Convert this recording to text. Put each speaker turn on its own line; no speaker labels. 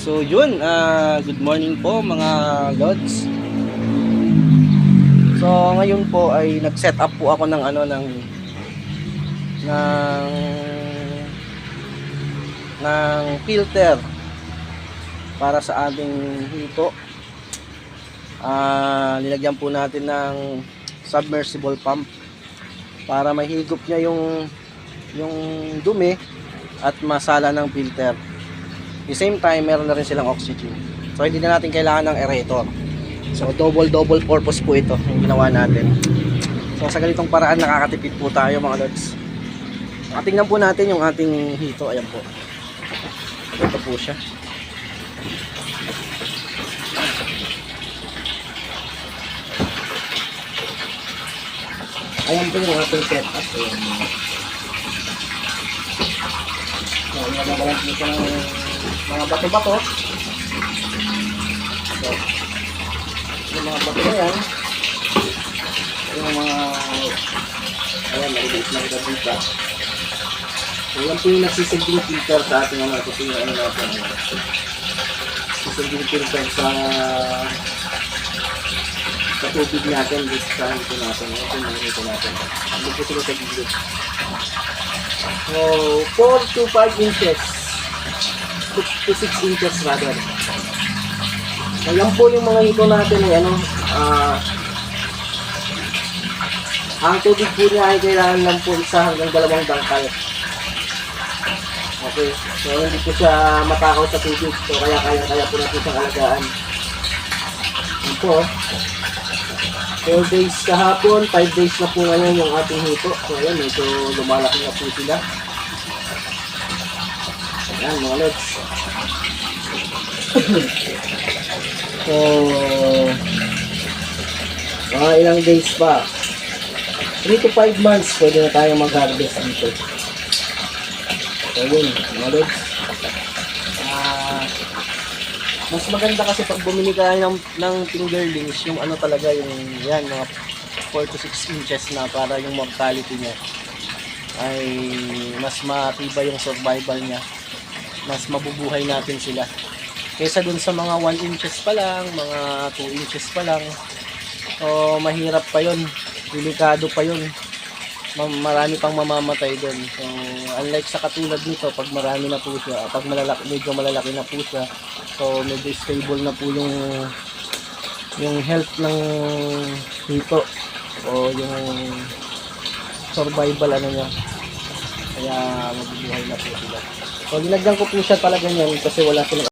So yun, good morning po mga lods. So ngayon po ay nag-set up po ako ng ng filter para sa ating hito. Nilagyan po natin ng submersible pump para mahigop niya yung dumi at masala ng filter. At the same time, meron na rin silang oxygen. So hindi na natin kailangan ng aerator. So double purpose po ito yung ginawa natin. So sa ganitong paraan nakakatipid po tayo mga lods. Tingnan po natin yung ating hito. Ayan po. Ito po siya. Ayan po yung ating setup. Ayan. So, nagabalan po ito ng mga bato-bato. So, yung mga bato na yan, yung mga ayan, naliliit na ito dito. So, yan po yung nagsisilbing filter sa ating ito po yung natin. Nagsisilbing filter sa tubig natin dito sa ito natin. Ito yung mga ito natin. Ano po sila sa gilid. So, 4 to 5 inches. To 6 inches rather. Ayan po yung mga hito natin ay ang tubig po niya ay kailangan lang po 1 hanggang 2 dangkal. Okay, so hindi po siya matakaw sa tubig, so kaya po natin siyang alagaan. Yan po, 4 days kahapon, 5 days na po ngayon yung ating hito. So ayan, medyo lumalaki na po sila. Ayan mga lods. So, mga ilang days pa, 3 to 5 months pwede na tayo mag-harvest dito. So yun mga lods, mas maganda kasi pag bumili ka ng fingerlings, yung talaga yung yan, mga 4 to 6 inches na, para yung mortality niya ay mas matibay yung survival niya, mas mabubuhay natin sila kaysa dun sa mga 1 inches pa lang, mga 2 inches pa lang. So mahirap pa yun, delikado pa yun, marami pang mamamatay dun. So unlike sa katulad nito, pag marami na po siya, pag medyo malalaki na po siya, so medyo stable na po yung health ng hito o yung survival niya, kaya mabubuhay na po sila. So linagyan ko po siya talaga yan kasi wala silang